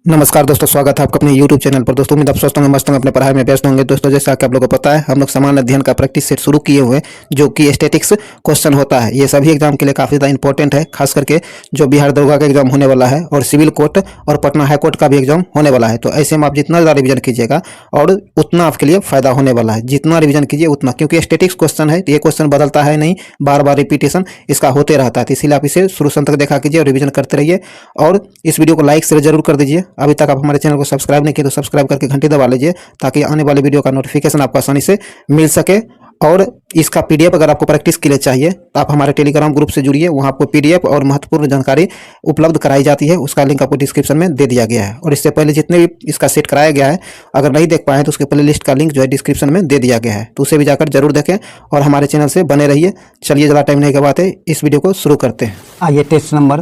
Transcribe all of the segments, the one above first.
नमस्कार दोस्तों, स्वागत है आपका अपने YouTube चैनल पर। दोस्तों उम्मीद आप स्वस्थ होंगे, मस्त होंगे, अपने पढ़ाई में व्यस्त होंगे। दोस्तों जैसा कि आप लोगों को पता है, हम लोग सामान्य अध्ययन का प्रैक्टिस सेट शुरू किए हुए हैं, जो कि स्टैटिक्स क्वेश्चन होता है। ये सभी एग्जाम के लिए काफ़ी ज़्यादा इंपॉर्टेंट है, खास करके जो बिहार दरोगा का एग्जाम होने वाला है और सिविल कोर्ट और पटना हाई कोर्ट का भी एग्जाम होने वाला है। तो ऐसे में आप जितना ज़्यादा रिविजन कीजिएगा और उतना आपके लिए फायदा होने वाला है। जितना रिविजन कीजिए उतना, क्योंकि स्टैटिक्स क्वेश्चन है तो ये क्वेश्चन बदलता है नहीं, बार बार रिपीटेशन इसका होते रहता है। तो इसीलिए आप इसे शुरू से अंत तक देखा कीजिए और रिविजन करते रहिए। और इस वीडियो को लाइक शेयर जरूर कर दीजिए। अभी तक आप हमारे चैनल को सब्सक्राइब नहीं किए तो सब्सक्राइब करके घंटी दबा लीजिए, ताकि आने वाली वीडियो का नोटिफिकेशन आपको आसानी से मिल सके। और इसका पीडीएफ अगर आपको प्रैक्टिस के लिए चाहिए तो आप हमारे टेलीग्राम ग्रुप से जुड़िए। वहाँ आपको पीडीएफ और महत्वपूर्ण जानकारी उपलब्ध कराई जाती है। उसका लिंक आपको डिस्क्रिप्शन में दे दिया गया है। और इससे पहले जितने भी इसका सेट कराया गया है, अगर नहीं देख पाए तो उसके प्ले लिस्ट का लिंक जो है डिस्क्रिप्शन में दे दिया गया है, तो उसे भी जाकर जरूर देखें और हमारे चैनल से बने रहिए। चलिए, ज़्यादा टाइम नहीं करवाते, इस वीडियो को शुरू करते हैं। आइए टेस्ट नंबर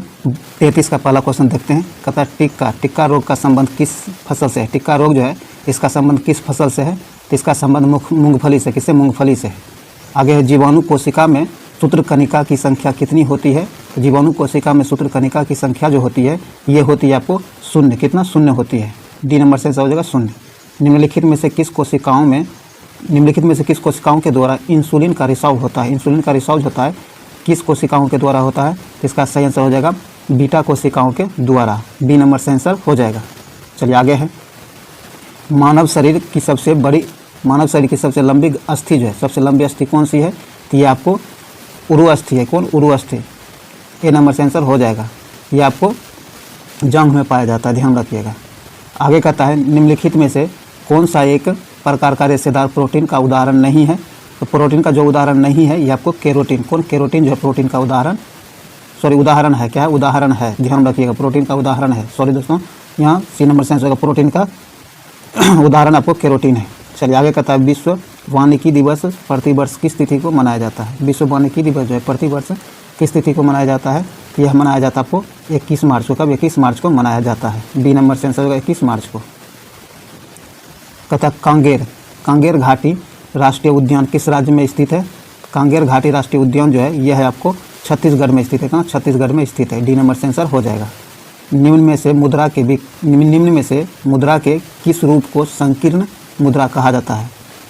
33 का पहला क्वेश्चन देखते हैं। कहता है टिक्का रोग का संबंध किस फसल से है। टिक्का रोग जो है इसका संबंध किस फसल से है, तो इसका संबंध मूंगफली से। किससे? मूंगफली से। आगे है, जीवाणु कोशिका में सूत्रकणिका की संख्या कितनी होती है। तो जीवाणु कोशिका में सूत्रकणिका की संख्या जो होती है ये होती है आपको शून्य। कितना? शून्य होती है। डी नंबर से हो जाएगा शून्य। निम्नलिखित में से किस कोशिकाओं के द्वारा इंसुलिन का रिसाव होता है। इंसुलिन का रिसाव होता है किस कोशिकाओं के द्वारा होता है, तो इसका सही आंसर हो जाएगा बीटा कोशिकाओं के द्वारा। बी नंबर से आंसर हो जाएगा। चलिए आगे है, मानव शरीर की सबसे लंबी अस्थि जो है, सबसे लंबी अस्थि कौन सी है, तो ये आपको उरु अस्थि है। कौन? उरु अस्थि। ए नंबर से आंसर हो जाएगा। ये आपको जंघ में पाया जाता है, ध्यान रखिएगा। आगे कहता है, निम्नलिखित में से कौन सा एक प्रकार का रेशेदार प्रोटीन का उदाहरण नहीं है। तो प्रोटीन का जो उदाहरण नहीं है ये आपको केरोटीन। कौन? केरोटीन जो है प्रोटीन का उदाहरण है। क्या है? उदाहरण है, ध्यान रखिएगा। प्रोटीन का उदाहरण है। दोस्तों, यहाँ सी नंबर से आंसर होगा। प्रोटीन का उदाहरण आपको केरोटीन है। चलिए आगे कहता है, विश्व वानिकी दिवस प्रतिवर्ष किस तिथि को मनाया जाता है। विश्व वानिकी दिवस जो है प्रतिवर्ष किस तिथि को मनाया जाता है, तो यह मनाया जाता है आपको 21 मार्च को। कब? 21 मार्च को मनाया जाता है। बी नंबर से आंसर होगा 21 मार्च को। कहता है, कांगेर घाटी राष्ट्रीय उद्यान किस राज्य में स्थित है। कांगेर घाटी राष्ट्रीय उद्यान जो है यह है आपको छत्तीसगढ़ में स्थित है। कहाँ? छत्तीसगढ़ में स्थित है। डी नंबर से आंसर हो जाएगा। निम्न में से मुद्रा के किस रूप को संकीर्ण मुद्रा कहा जाता है।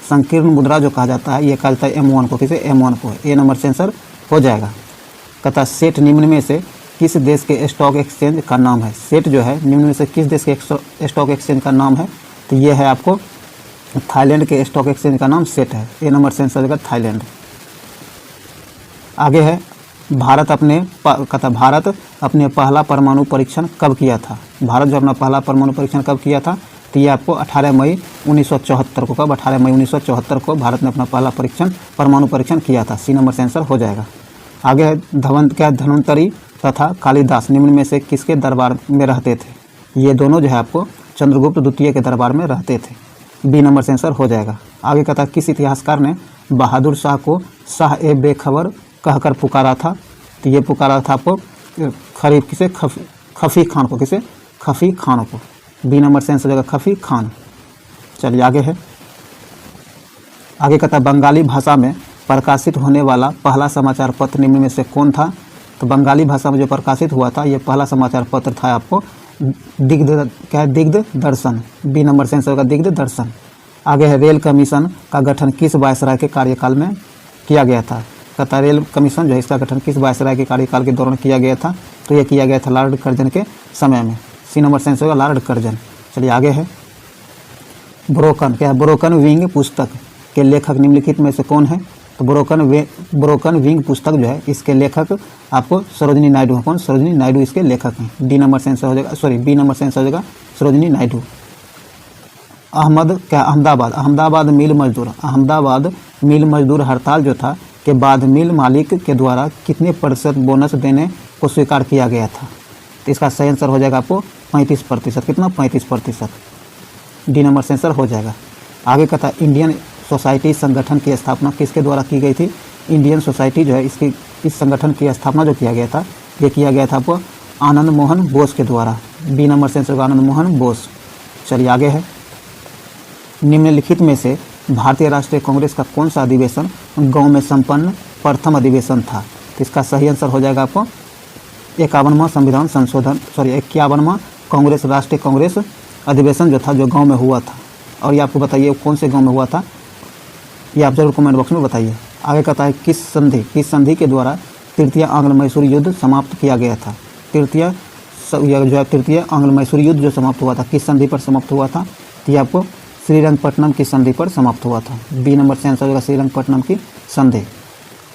संकीर्ण मुद्रा जो कहा जाता है ये कहा जाता है M1 को। किसे? M1 को। ए नंबर से आंसर हो जाएगा। कहता है, सेठ निम्न में से किस देश के स्टॉक एक्सचेंज का नाम है। सेठ जो है निम्न में से किस देश के स्टॉक एक्सचेंज का नाम है, तो ये है आपको थाईलैंड के स्टॉक एक्सचेंज का नाम सेट है। ए नंबर से आंसर होगा थाईलैंड। आगे है, भारत अपने पहला परमाणु परीक्षण कब किया था। भारत जो अपना पहला परमाणु परीक्षण कब किया था, तो ये आपको 18 मई 1974 को। कब? 18 मई 1974 को भारत ने अपना पहला परमाणु परीक्षण किया था। सी नंबर से आंसर हो जाएगा। आगे है, धन्वंतरी तथा कालिदास निम्न में से किसके दरबार में रहते थे। ये दोनों जो है आपको चंद्रगुप्त द्वितीय के दरबार में रहते थे। बी नंबर से आंसर हो जाएगा। आगे कहता है, किस इतिहासकार ने बहादुर शाह को शाह ए बेखबर कहकर पुकारा था। तो ये पुकारा था आपको खफी खान को। किसे? खफी खान को। बी नंबर से आंसर हो जाएगा खफी खान। चलिए आगे है, आगे कहता है, बंगाली भाषा में प्रकाशित होने वाला पहला समाचार पत्र निम्न में से कौन था। तो बंगाली भाषा में जो प्रकाशित हुआ था ये पहला समाचार पत्र था आपको दिग्ध दर्शन। बी नंबर से आंसर होगा दिग्ध दर्शन। आगे है, रेल कमीशन का गठन किस वायसराय के कार्यकाल में किया गया था। कहता है, रेल कमीशन जो है इसका गठन किस वायसराय के कार्यकाल के दौरान किया गया था, तो यह किया गया था लॉर्ड कर्जन के समय में। सी नंबर से आंसर होगा लॉर्ड कर्जन। चलिए आगे है, ब्रोकन। क्या है? ब्रोकन विंग पुस्तक के लेखक निम्नलिखित में से कौन है। तो ब्रोकन विंग पुस्तक जो है इसके लेखक आपको सरोजिनी नायडू है। कौन? सरोजिनी नायडू इसके लेखक हैं। डी नंबर से आंसर हो जाएगा, बी नंबर से आंसर हो जाएगा सरोजिनी नायडू। अहमदाबाद मिल मजदूर हड़ताल जो था के बाद मिल मालिक के द्वारा कितने प्रतिशत बोनस देने को स्वीकार किया गया था। तो इसका सही आंसर हो जाएगा आपको 35%। कितना? 35%। डी नंबर से आंसर हो जाएगा। आगे कहता है, इंडियन सोसाइटी संगठन की स्थापना किसके द्वारा की गई थी। इंडियन सोसाइटी जो है इस संगठन की स्थापना जो किया गया था ये किया गया था आपको आनंद मोहन बोस के द्वारा। बी नंबर से आंसर होगा आनंद मोहन बोस। चलिए आगे है, निम्नलिखित में से भारतीय राष्ट्रीय कांग्रेस का कौन सा अधिवेशन गांव में संपन्न प्रथम अधिवेशन था। तो इसका सही आंसर हो जाएगा आपको 51वां कांग्रेस, राष्ट्रीय कांग्रेस अधिवेशन जो था, जो गांव में हुआ था। और ये आपको बताइए कौन से गांव में हुआ था, ये आप जरूर कमेंट बॉक्स में बताइए। आगे कहता है किस संधि के द्वारा तृतीय आंग्ल मैसूर युद्ध समाप्त किया गया था। तृतीय आंग्ल मैसूर युद्ध जो समाप्त हुआ था, किस संधि पर समाप्त हुआ था, तो ये आपको श्रीरंगपट्टनम की संधि पर समाप्त हुआ था। बी नंबर से आंसर होगा श्रीरंगपट्टनम की संधि।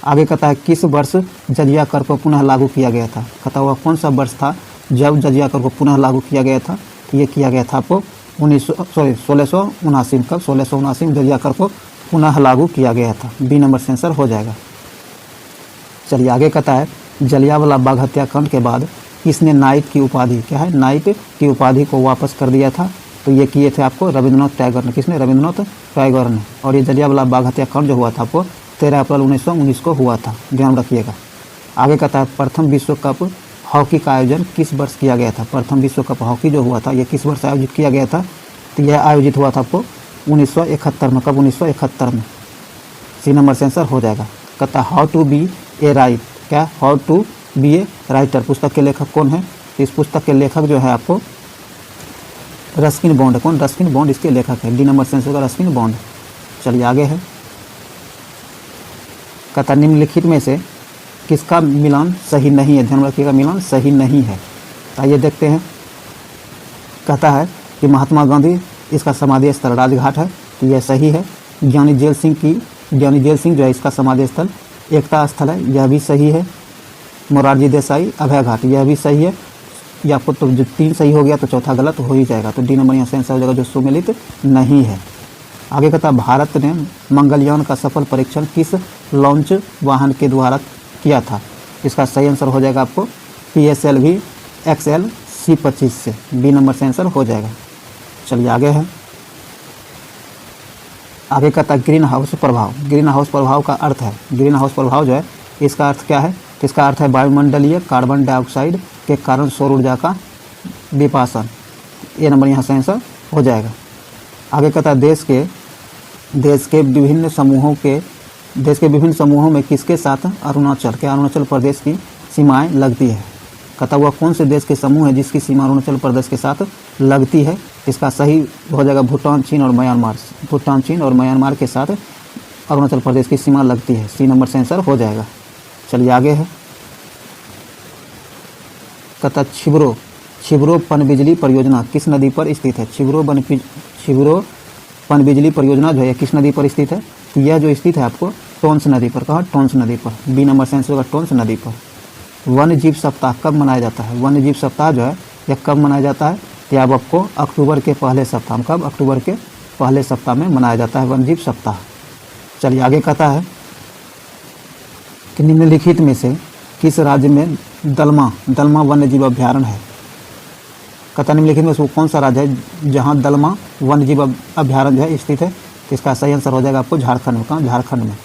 आगे कहता है किस वर्ष जजिया कर को पुनः लागू किया गया था। कहता हुआ कौन सा वर्ष था जब जजिया कर को पुनः लागू किया गया था, तो ये किया गया था आपको 1679। कब? 1679 में जजिया कर को पुनः लागू किया गया था। बी नंबर से आंसर हो जाएगा। चलिए आगे कहता है जलियांवाला बाग हत्याकांड के बाद किसने नाइट की उपाधि, क्या है, नाइट की उपाधि को वापस कर दिया था, तो ये किए थे आपको रविंद्रनाथ टैगोर ने। किसने? रविंद्रनाथ टैगोर ने। और ये जलियांवाला बाग हत्याकांड जो हुआ था आपको 13 अप्रैल 1919 को हुआ था, ध्यान रखिएगा। आगे कहता है प्रथम विश्व कप हॉकी का आयोजन किस वर्ष किया गया था। प्रथम विश्व कप हॉकी जो हुआ था ये किस वर्ष आयोजित किया गया था, तो यह आयोजित हुआ था आपको 1971 में। कब? 1971 में। सी नंबर से आंसर हो जाएगा। कहता है how to be a write, क्या, how to be a writer, पुस्तक के लेखक कौन है। इस पुस्तक के लेखक जो है आपको रस्किन बॉन्ड। कौन? रस्किन बॉन्ड इसके लेखक है। डी नंबर से आंसर होगा रस्किन बॉन्ड। चलिए आगे है। कहता निम्नलिखित में से किसका मिलान सही नहीं है, ध्यान रखिएगा, मिलान सही नहीं है। आइए देखते हैं। कहता है कि महात्मा गांधी इसका समाधि स्थल राजघाट है, तो यह सही है। ज्ञानी जेल सिंह जो है इसका समाधि स्थल एकता स्थल है, यह भी सही है। मोरारजी देसाई अभय घाट, यह भी सही है। या आपको तो जो 3 सही हो गया तो चौथा गलत हो ही जाएगा, तो डी नंबर यहाँ से आंसर हो जाएगा जो सुमेलित नहीं है। आगे कहता है भारत ने मंगलयान का सफल परीक्षण किस लॉन्च वाहन के द्वारा किया था। इसका सही आंसर हो जाएगा आपको PSLV XL C-25 से। बी नंबर से आंसर हो जाएगा। चलिए आगे है। आगे कहता है ग्रीन हाउस प्रभाव। ग्रीन हाउस प्रभाव का अर्थ है, ग्रीन हाउस प्रभाव जो है इसका अर्थ क्या है, इसका अर्थ है वायुमंडलीय कार्बन डाइऑक्साइड के कारण सौर ऊर्जा का विपासन। ये नंबर यहाँ से आंसर हो जाएगा। आगे कहता है देश के विभिन्न समूहों में किसके साथ अरुणाचल प्रदेश की सीमाएं लगती है। कहता हुआ कौन से देश के समूह है जिसकी सीमा अरुणाचल प्रदेश के साथ लगती है। इसका सही हो जाएगा भूटान, चीन और म्यांमार। भूटान, चीन और म्यांमार के साथ अरुणाचल प्रदेश की सीमा लगती है। सी नंबर से आंसर हो जाएगा। चलिए आगे है। कहता छिबरो पनबिजली परियोजना किस नदी पर स्थित है। छिबरो पनबिजली परियोजना जो है किस नदी पर स्थित है, तो यह जो स्थित है आपको टोंस नदी पर। कहाँ? टोंस नदी पर। बी नंबर से आंसर होगा टोंस नदी पर। वन्य जीव सप्ताह कब मनाया जाता है। वन्य जीव सप्ताह जो है यह कब मनाया जाता है, तो अब आपको अक्टूबर के पहले सप्ताह में, कब? अक्टूबर के पहले सप्ताह में मनाया जाता है वन्य जीव सप्ताह। चलिए आगे कहता है कि निम्नलिखित में से किस राज्य में दलमा वन्य जीव अभ्यारण्य है। कहता निम्नलिखित में से कौन सा राज्य है जहाँ दलमा वन्य जीव अभ्यारण्य जो है स्थित है, तो इसका सही आंसर हो जाएगा आपको झारखंड में। कहाँ? झारखंड में।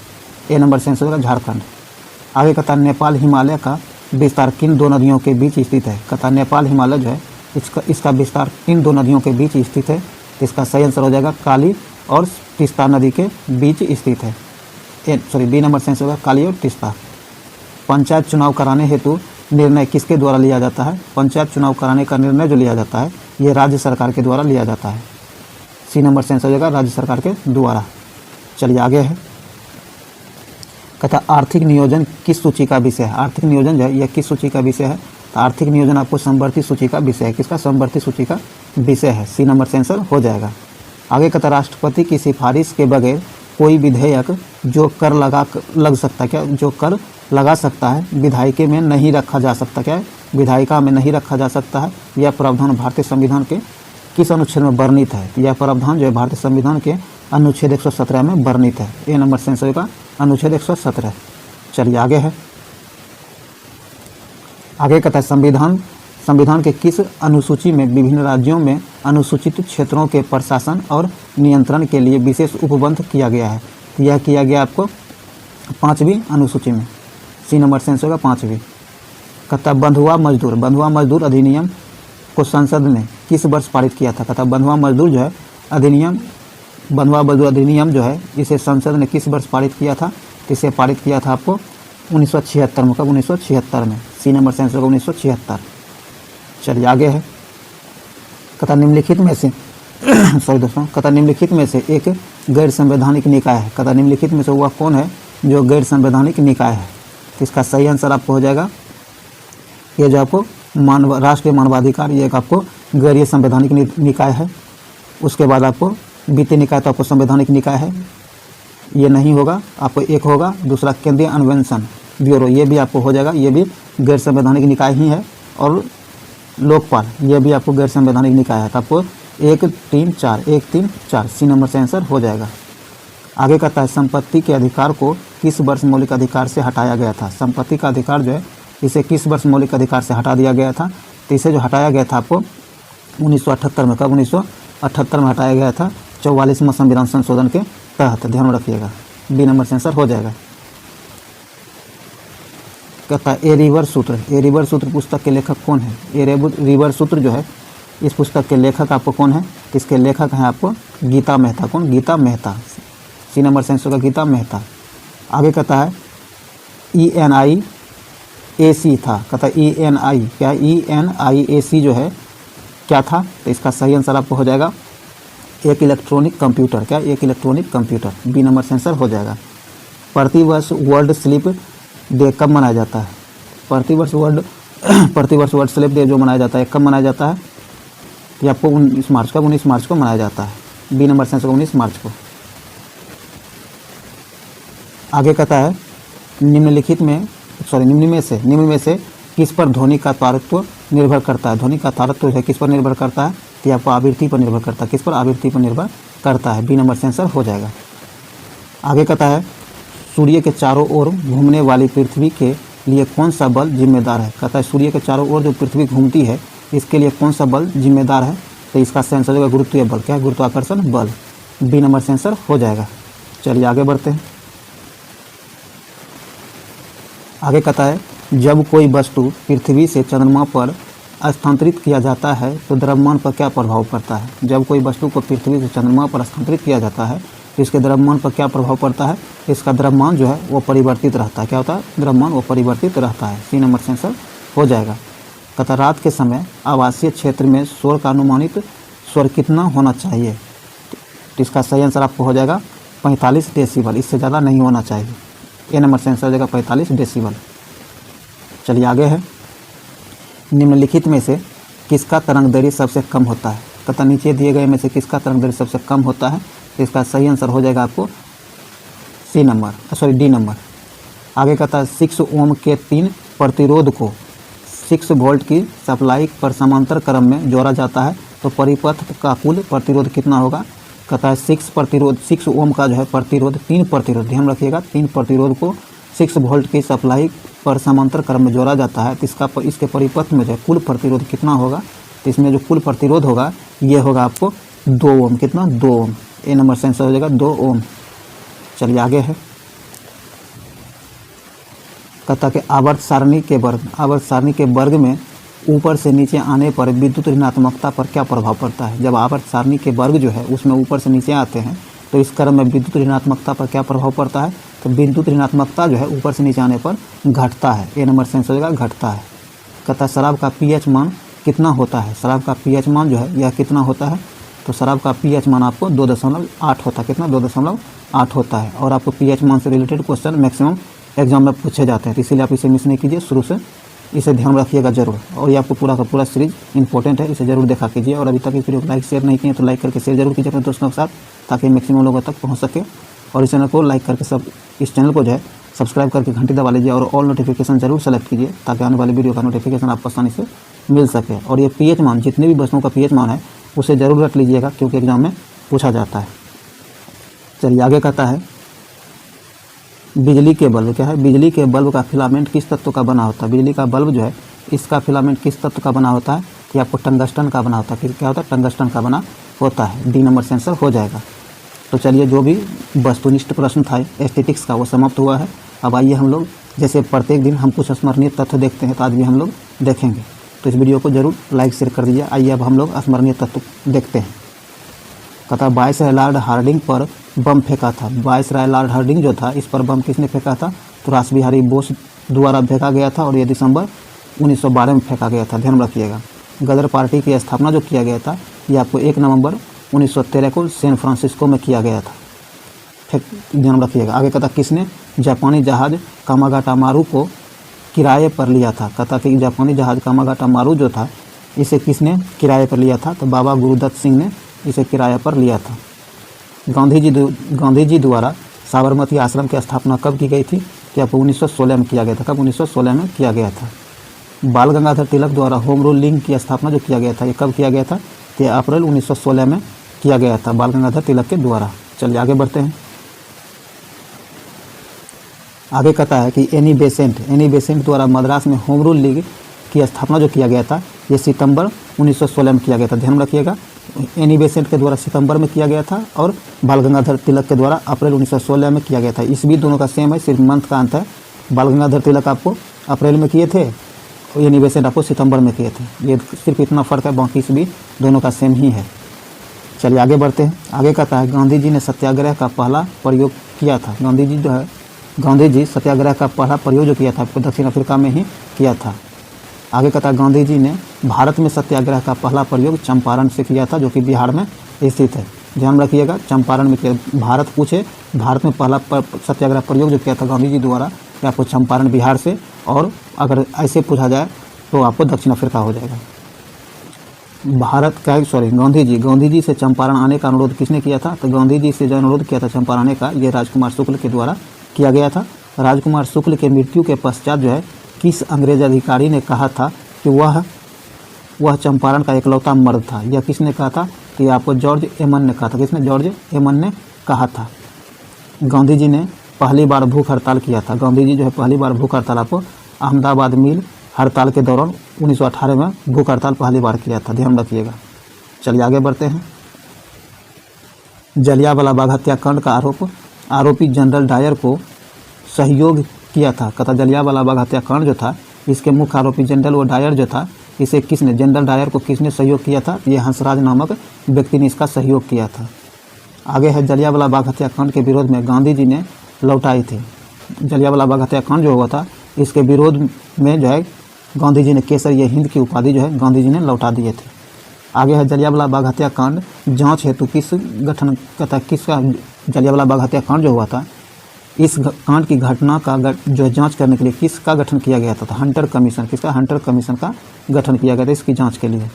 ए नंबर से आंसर होगा झारखंड। आगे कहता नेपाल हिमालय का विस्तार किन 2 नदियों के बीच स्थित है। कहता नेपाल हिमालय जो है इसका विस्तार किन 2 नदियों के बीच स्थित है, तो इसका सही आंसर हो जाएगा काली और तीस्ता नदी के बीच स्थित है। बी नंबर से आंसर होगा काली और तीस्ता। पंचायत चुनाव कराने हेतु निर्णय किसके द्वारा लिया जाता है। पंचायत चुनाव कराने का निर्णय जो लिया जाता है ये राज्य सरकार के द्वारा लिया जाता है। सी नंबर से आंसर हो जाएगा राज्य सरकार के द्वारा। चलिए आगे है। कहता आर्थिक नियोजन किस सूची का विषय है। आर्थिक नियोजन जो है यह किस सूची का विषय है, तो आर्थिक नियोजन आपको समवर्ती सूची का विषय है। किसका? समवर्ती सूची का विषय है। सी नंबर से आंसर हो जाएगा। आगे कहता राष्ट्रपति की सिफारिश के बगैर कोई विधेयक जो कर लग सकता है, क्या, जो कर लगा सकता है विधायिका में नहीं रखा जा सकता, क्या, विधायिका में नहीं रखा जा सकता है। यह प्रावधान भारतीय संविधान के किस अनुच्छेद में वर्णित है। यह प्रावधान जो है भारतीय संविधान के अनुच्छेद 117 में वर्णित है। ए नंबर से आंसर होगा अनुच्छेद 117। चलिए आगे है। आगे कहता है संविधान के किस अनुसूची में विभिन्न राज्यों में अनुसूचित क्षेत्रों के प्रशासन और नियंत्रण के लिए विशेष उपबंध किया गया है। यह किया गया आपको 5वीं अनुसूची में। सी नंबर से आंसर होगा 5वीं। कहता बंधुआ मजदूर अधिनियम को संसद ने किस वर्ष पारित किया था। कहता बंधुआ मजदूर अधिनियम जो है इसे संसद ने किस वर्ष पारित किया था। इसे पारित किया था आपको 1976 में। कब? 1976 में। सी नंबर से आंसर होगा 1976। चलिए आगे है। कहता निम्नलिखित में से सॉरी दोस्तों, कहता निम्नलिखित में से एक गैर संवैधानिक निकाय है। कहता निम्नलिखित में से वह कौन है जो गैर संवैधानिक निकाय है। तो इसका सही आंसर आपको हो जाएगा ये जो आपको राष्ट्रीय मानवाधिकार, ये एक आपको गैर संवैधानिक निकाय है। उसके बाद आपको वित्तीय निकाय, तो आपको संवैधानिक निकाय है, ये नहीं होगा। आपको एक होगा, दूसरा केंद्रीय अन्वेषण ब्यूरो, ये भी आपको हो जाएगा, ये भी गैर संवैधानिक निकाय ही है। और लोकपाल, ये भी आपको गैर संवैधानिक निकाय है। तो आपको 1 3 4 सी नंबर से आंसर हो जाएगा। आगे कहता है संपत्ति के अधिकार को किस वर्ष मौलिक अधिकार से हटाया गया था। संपत्ति का अधिकार जो है इसे किस वर्ष मौलिक अधिकार से हटा दिया गया था। तो इसे जो हटाया गया था आपको 1978 में, कब 1978 में हटाया गया था, 44वां संविधान संशोधन के तहत। ध्यान में रखिएगा, बी नंबर से आंसर हो जाएगा। कहता है ए रिवर सूत्र, ए रिवर सूत्र पुस्तक के लेखक कौन है। ए रिवर सूत्र जो है इस पुस्तक के लेखक आपको कौन है। इसके लेखक हैं आपको गीता मेहता। कौन? गीता मेहता। सी नंबर से आंसर होगा गीता मेहता। आगे कहता है ENIAC था। कहता है ENI क्या, ENIAC जो है क्या था। तो इसका सही आंसर आपको हो जाएगा एक इलेक्ट्रॉनिक कंप्यूटर। क्या? एक इलेक्ट्रॉनिक कंप्यूटर। बी नंबर से आंसर हो जाएगा। प्रतिवर्ष वर्ल्ड स्लीप डे कब मनाया जाता है। प्रतिवर्ष वर्ल्ड स्लीप डे जो मनाया जाता है कब मनाया जाता है। ये आपको 19 मार्च को 19 मार्च को मनाया जाता है। बी नंबर से आंसर 19 मार्च को। आगे कहता है निम्न में से किस पर ध्वनि का तारत्व निर्भर करता है। ध्वनि का तारत्व है किस पर निर्भर करता है। तो आपको आवृत्ति पर निर्भर करता है। किस पर? आवृत्ति पर निर्भर करता है। बी नंबर से आंसर हो जाएगा। आगे कहता है सूर्य के चारों ओर घूमने वाली पृथ्वी के लिए कौन सा बल जिम्मेदार है। कहता है सूर्य के चारों ओर जो पृथ्वी घूमती है इसके लिए कौन सा बल जिम्मेदार है। तो इसका सही आंसर होगा गुरुत्वीय बल। क्या है? गुरुत्वाकर्षण बल। बी नंबर से आंसर हो जाएगा। चलिए आगे बढ़ते हैं। आगे कहता है जब कोई वस्तु पृथ्वी से चंद्रमा पर स्थानांतरित किया जाता है तो द्रव्यमान पर क्या प्रभाव पड़ता है। जब कोई वस्तु को पृथ्वी से चंद्रमा पर स्थानांतरित किया जाता है तो इसके द्रव्यमान पर क्या प्रभाव पड़ता है। इसका द्रव्यमान जो है वो परिवर्तित रहता है। क्या होता है? द्रव्यमान वो परिवर्तित रहता है। सी नंबर से आंसर हो जाएगा। कहता रात के समय आवासीय क्षेत्र में शोर का अनुमानित स्वर कितना होना चाहिए। तो इसका सही आंसर आपको हो जाएगा 45 डेसिबल। इससे ज़्यादा नहीं होना चाहिए। ए नंबर से आंसर हो जाएगा 45 डेसिबल। चलिए आगे है निम्नलिखित में से किसका तरंगदैर्घ्य सबसे कम होता है। कहता नीचे दिए गए में से किसका तरंगदैर्घ्य सबसे कम होता है। तो इसका सही आंसर हो जाएगा आपको डी नंबर। आगे कहता है 6 ओम के 3 प्रतिरोध को 6 वोल्ट की सप्लाई पर समांतर क्रम में जोड़ा जाता है तो परिपथ का कुल प्रतिरोध कितना होगा। कहता है 6 ओम का जो है प्रतिरोध 3 प्रतिरोध, ध्यान रखिएगा 3 प्रतिरोध को 6 वोल्ट की सप्लाई पर समांतर क्रम में जोड़ा जाता है तो इसके परिपथ में जो है कुल प्रतिरोध कितना होगा। तो इसमें जो कुल प्रतिरोध होगा ये होगा आपको 2 ओम। कितना? 2 ओम। ए नंबर से आंसर हो जाएगा 2 ओम। चलिए आगे है। कहता कि आवर्त सारणी के वर्ग में ऊपर से नीचे आने पर विद्युत ऋणात्मकता पर क्या प्रभाव पड़ता है। जब आवर्त सारणी के वर्ग जो है उसमें ऊपर से नीचे आते हैं तो इस क्रम में विद्युत ऋणात्मकता पर क्या प्रभाव पड़ता है। तो विद्युत ऋणात्मकता जो है ऊपर से नीचे आने पर घटता है। ए नंबर से आंसर हो जाएगा घटता है। कहता शराब का पीएच मान कितना होता है। शराब का पीएच मान जो है यह कितना होता है। तो शराब का पीएच मान आपको 2.8 होता है। कितना? 2.8 होता है। और आपको पीएच मान से रिलेटेड क्वेश्चन मैक्सिमम एग्जाम में पूछे जाते हैं, तो इसीलिए आप इसे मिस नहीं कीजिए, शुरू से इसे ध्यान रखिएगा जरूर। और ये आपको पूरा का पूरा सीरीज इंपॉर्टेंट है, इसे जरूर देखा कीजिए। और अभी तक इस वीडियो को लाइक शेयर नहीं किए तो लाइक करके शेयर जरूर कीजिए अपने दोस्तों के साथ, ताकि मैक्सिमम लोगों तक पहुँच सके। और इस चैनल को लाइक करके इस चैनल को जो है सब्सक्राइब करके घंटी दबा लीजिए और ऑल नोटिफिकेशन जरूर सेलेक्ट कीजिए, ताकि आने वाली वीडियो का नोटिफिकेशन आपको आसानी से मिल सके। और ये पीएच मान, जितने भी वस्तुओं का पीएच मान है उसे ज़रूर रख लीजिएगा, क्योंकि एग्जाम में पूछा जाता है। चलिए आगे कहता है बिजली के बल्ब। क्या है? बिजली के बल्ब का फिलामेंट किस तत्व का बना होता है। बिजली का बल्ब जो है इसका फिलामेंट किस तत्व का बना होता है। कि आपको टंगस्टन का बना होता है। फिर क्या होता है? टंगस्टन का बना होता है। डी नंबर से आंसर हो जाएगा। तो चलिए जो भी वस्तुनिष्ठ प्रश्न था एस्थेटिक्स का वो समाप्त हुआ है। अब आइए हम लोग, जैसे प्रत्येक दिन हम कुछ स्मरणीय तथ्य देखते हैं, तो आज भी हम लोग देखेंगे। तो इस वीडियो को जरूर लाइक शेयर कर दीजिए। आइए अब हम लोग स्मरणीय तथ्य देखते हैं। कहता वायसराय लॉर्ड हार्डिंग पर बम फेंका था। वायसराय लॉर्ड हार्डिंग जो था, इस पर बम किसने फेंका था। तो रास बिहारी बोस द्वारा फेंका गया था, और ये दिसंबर 1912 में फेंका गया था। ध्यान रखिएगा। गदर पार्टी की स्थापना जो किया गया था ये आपको 1 नवंबर 1913 को सैन फ्रांसिस्को में किया गया था। ठीक, ध्यान रखिएगा। आगे कहता किसने जापानी जहाज कामागाटा मारू को किराए पर लिया था। कहता कि जापानी जहाज कामागाटा मारू जो था इसे किसने किराए पर लिया था, तो बाबा गुरुदत्त सिंह ने इसे किराए पर लिया था। गांधी जी द्वारा साबरमती आश्रम की स्थापना कब की गई थी, तो आपको 1916 में किया गया था। कब? 1916 में किया गया था। बाल गंगाधर तिलक द्वारा होम रूल लीग की स्थापना जो किया गया था ये कब किया गया था, तो अप्रैल 1916 में किया गया था बाल गंगाधर तिलक के द्वारा। चलिए आगे बढ़ते हैं। आगे कहता है कि एनी बेसेंट द्वारा मद्रास में होम रूल लीग की स्थापना जो किया गया था ये सितंबर 1916 में किया गया था। ध्यान रखिएगा, एनी बेसेंट के द्वारा सितंबर में किया गया था और बाल गंगाधर तिलक के द्वारा अप्रैल 1916 में किया गया था। इस बीच दोनों का सेम है, सिर्फ मंथ का अंत है। बाल गंगाधर तिलक आपको अप्रैल में किए थे, एनी बेसेंट आपको सितंबर में किए थे। ये सिर्फ इतना फ़र्क है, बाकी इस बीच दोनों का सेम ही है। चलिए आगे बढ़ते हैं। आगे कहता है गांधी जी ने सत्याग्रह का पहला प्रयोग किया था। गांधी जी सत्याग्रह का पहला प्रयोग जो किया था आपको दक्षिण अफ्रीका में ही किया था। आगे कहता है गांधी जी ने भारत में सत्याग्रह का पहला प्रयोग चंपारण से किया था, जो कि बिहार में स्थित है। ध्यान रखिएगा, चंपारण में किया। भारत पूछे, भारत में पहला सत्याग्रह प्रयोग जो किया था गांधी जी द्वारा ये आपको चंपारण बिहार से, और अगर ऐसे पूछा जाए तो आपको दक्षिण अफ्रीका हो जाएगा। गांधी जी से चंपारण आने का अनुरोध किसने किया था, तो गांधी जी से जो अनुरोध किया था चंपारण आने का ये राजकुमार शुक्ल के द्वारा किया गया था। राजकुमार शुक्ल के मृत्यु के पश्चात जो है किस अंग्रेज अधिकारी ने कहा था कि वह चंपारण का इकलौता मर्द था। यह किसने कहा था, तो ये आपको जॉर्ज एमन ने कहा था। किसने? जॉर्ज एमन ने कहा था। गांधी जी ने पहली बार भूख हड़ताल किया था। गांधी जी जो है पहली बार भूख हड़ताल आपको अहमदाबाद मिल हड़ताल के दौरान 1918 में भूख हड़ताल पहली बार किया था। ध्यान रखिएगा। चलिए आगे बढ़ते हैं। जलियांवाला बाग हत्याकांड का आरोपी जनरल डायर को सहयोग किया था। कहता जलियांवाला बाग हत्याकांड जो था इसके मुख्य आरोपी जनरल डायर जो था इसे जनरल डायर को किसने सहयोग किया था, ये हंसराज नामक व्यक्ति ने इसका सहयोग किया था। आगे है जलियांवाला बाग हत्याकांड के विरोध में गांधी जी ने लौटाई थी। जलियांवाला बाग हत्याकांड जो हुआ था इसके विरोध में जो है गांधी जी ने केसर हिंद की उपाधि जो है गांधी जी ने लौटा दिए थे। आगे है जलियांवाला बाग हत्याकांड जांच हेतु किसका जलियांवाला बाग हत्याकांड जो हुआ था इस कांड की घटना का जो जांच करने के लिए किसका गठन किया गया था, तो हंटर कमीशन। किसका? हंटर कमीशन का गठन किया गया था इसकी जांच के लिए।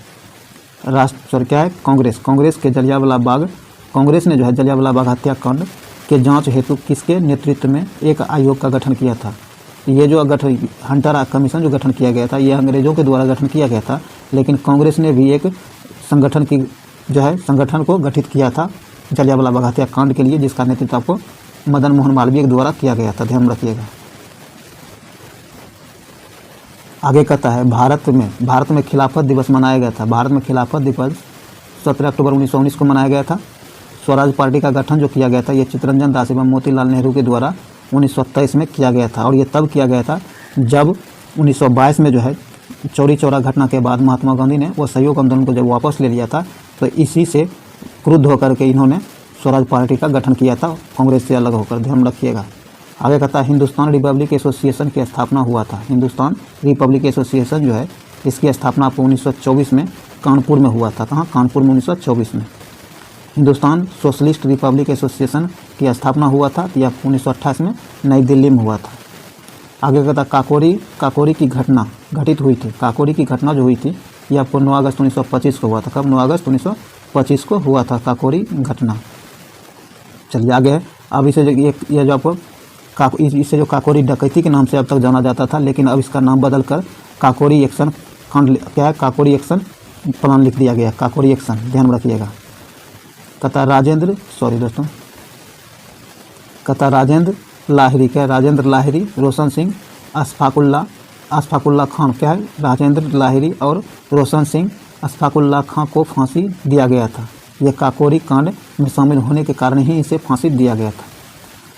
क्या है? कांग्रेस के जलियांवाला बाग कांग्रेस ने जो है जलियांवाला बाग हत्याकांड के जांच हेतु किसके नेतृत्व में एक आयोग का गठन किया था। ये जो गठन हंटर कमीशन जो गठन किया गया था ये अंग्रेजों के द्वारा गठन किया गया था, लेकिन कांग्रेस ने भी एक संगठन को गठित किया था जलियांवाला बाग हत्याकांड के लिए, जिसका नेतृत्व आपको मदन मोहन मालवीय के द्वारा किया गया था। ध्यान रखिएगा। आगे कहता है भारत में खिलाफत दिवस मनाया गया था। भारत में खिलाफत दिवस 17 अक्टूबर 1919 को मनाया गया था। स्वराज पार्टी का गठन जो किया गया था ये चित्तरंजन दास एवं मोतीलाल नेहरू के द्वारा 1927 में किया गया था, और ये तब किया गया था जब 1922 में जो है चौरी चौरा घटना के बाद महात्मा गांधी ने वो सहयोग आंदोलन को जब वापस ले लिया था, तो इसी से क्रुद्ध होकर के इन्होंने स्वराज पार्टी का गठन किया था कांग्रेस से अलग होकर। ध्यान रखिएगा। आगे कहता है हिंदुस्तान रिपब्लिक एसोसिएशन की स्थापना हुआ था। हिंदुस्तान रिपब्लिक एसोसिएशन जो है इसकी स्थापना आपको 1924 में कानपुर में हुआ था। कहाँ? कानपुर में 1924 में। हिंदुस्तान सोशलिस्ट रिपब्लिक एसोसिएशन की स्थापना हुआ था, यह 1928 में नई दिल्ली में हुआ था। आगे कहता काकोरी की घटना घटित हुई थी। काकोरी की घटना जो हुई थी यह आपको 9 अगस्त 1925 को हुआ था। कब? 9 अगस्त 1925 को हुआ था काकोरी घटना। चलिए आगे है। अब इसे जो काकोरी डकैती के नाम से अब तक जाना जाता था, लेकिन अब इसका नाम बदल कर काकोरी एक्शन कांड क्या है, काकोरी एक्शन प्लान लिख दिया गया। काकोरी एक्शन ध्यान रखिएगा। कहता राजेंद्र लाहिरी क्या है, राजेंद्र लाहिरी, रोशन सिंह, अशफाकुल्ला खान क्या है, राजेंद्र लाहिरी और रोशन सिंह अशफाकुल्ला खान को फांसी दिया गया था। यह काकोरी कांड में शामिल होने के कारण ही इसे फांसी दिया गया था।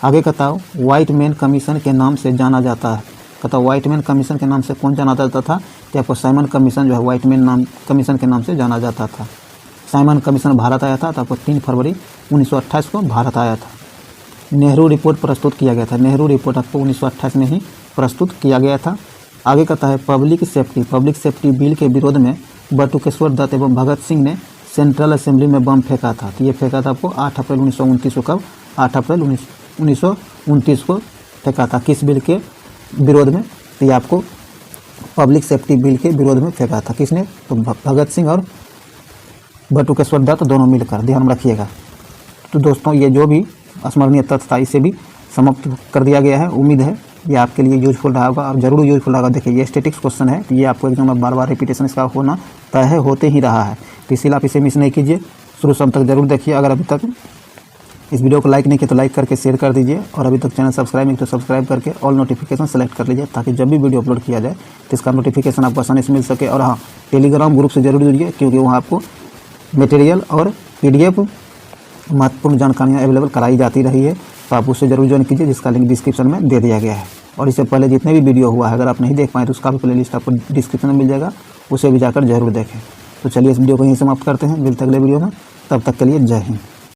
आगे कहता व्हाइट मैन कमीशन के नाम से जाना जाता है। कहता व्हाइट मैन कमीशन के नाम से कौन जाना जाता था, तो आपको साइमन कमीशन जो है व्हाइट मैन कमीशन के नाम से जाना जाता था। साइमन कमीशन भारत आया था, तो आपको 3 फरवरी 1928 को भारत आया था। नेहरू रिपोर्ट प्रस्तुत किया गया था। नेहरू रिपोर्ट आपको 1928 में ही प्रस्तुत किया गया था। आगे कहता है पब्लिक सेफ्टी बिल के विरोध में बटुकेश्वर दत्त एवं भगत सिंह ने सेंट्रल असेंबली में बम फेंका था। तो ये फेंका था आपको 8 अप्रैल 1929 को। कब? 8 अप्रैल 1929 को फेंका था। किस बिल के विरोध में? तो ये आपको पब्लिक सेफ्टी बिल के विरोध में फेंका था। किसने? तो भगत सिंह और बटुकेश्वर दत्त दोनों मिलकर, ध्यान रखिएगा। तो दोस्तों ये जो भी स्मरणीय तथ्य था इसे भी समाप्त कर दिया गया है। उम्मीद है ये आपके लिए यूजफुल रहा होगा और जरूर यूजफुल होगा। देखिए ये स्टैटिक्स क्वेश्चन है, तो ये आपको एग्जाम में बार बार रिपीटेशन इसका होना तय है, होते ही रहा है। तो इसीलिए आप इसे मिस नहीं कीजिए, शुरू से अंत तक जरूर देखिए। अगर अभी तक इस वीडियो को लाइक नहीं किया तो लाइक करके शेयर कर दीजिए, और अभी तक चैनल सब्सक्राइब नहीं तो सब्सक्राइब करके ऑल नोटिफिकेशन सेलेक्ट कर लीजिए, ताकि जब भी वीडियो अपलोड किया जाए तो इसका नोटिफिकेशन आपको आसानी से मिल सके। और हाँ, टेलीग्राम ग्रुप से जरूर जुड़िए, क्योंकि वहाँ आपको मटेरियल और PDF महत्वपूर्ण जानकारियाँ अवेलेबल कराई जाती रही है। तो आप उससे जरूर ज्वाइन कीजिए, जिसका लिंक डिस्क्रिप्शन में दे दिया गया है। और इससे पहले जितने भी वीडियो हुआ है, अगर आप नहीं देख पाए तो उसका भी प्लेलिस्ट आपको डिस्क्रिप्शन में मिल जाएगा, उसे भी जाकर जरूर देखें। तो चलिए इस वीडियो को यहीं समाप्त करते हैं, मिलते हैं अगले वीडियो में, तब तक के लिए जय हिंद।